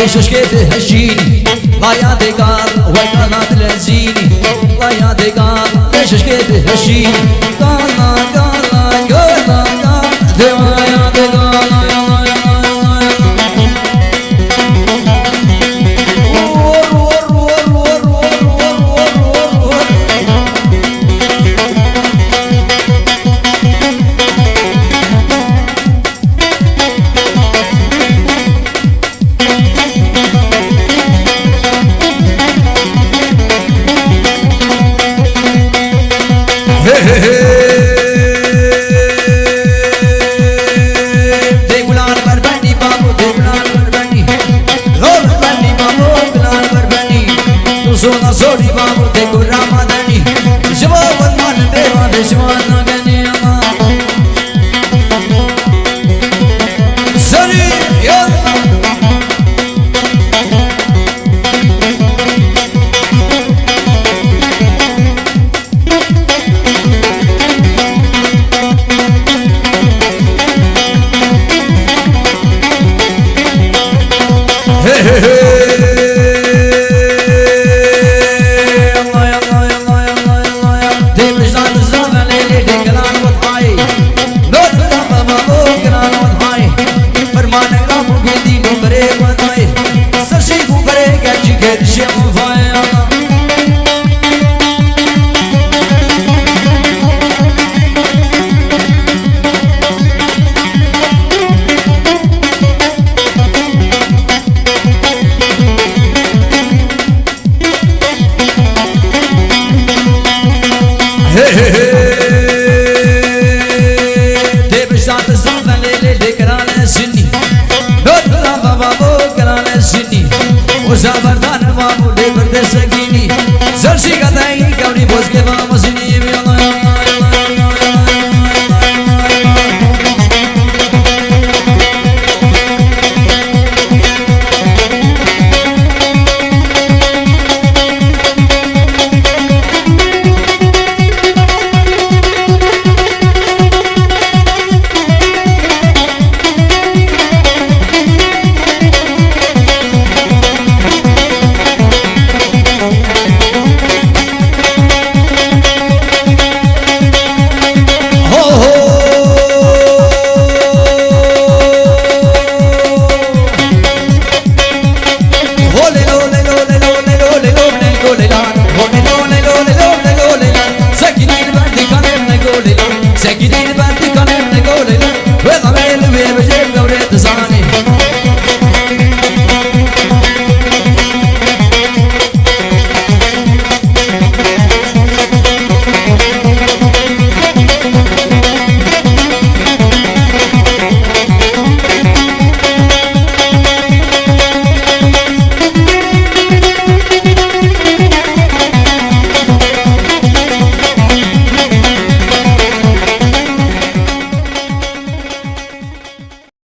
ششكيت هشيني لا يعطيكار ويقنات الزيني لا يعطيكار ششكيت هشيني قالا قالا قالا قالا ديما يعطيكار Zona zori babu te kuramadani Jawab man deva deshwana gani ama Zori yo Hey hey hey Zabardana babu de verde sagini Zarsi gadai gauri bosque vamos ini Seguir il bardi con il negole, quella bella beve, c'è il gauretto sani.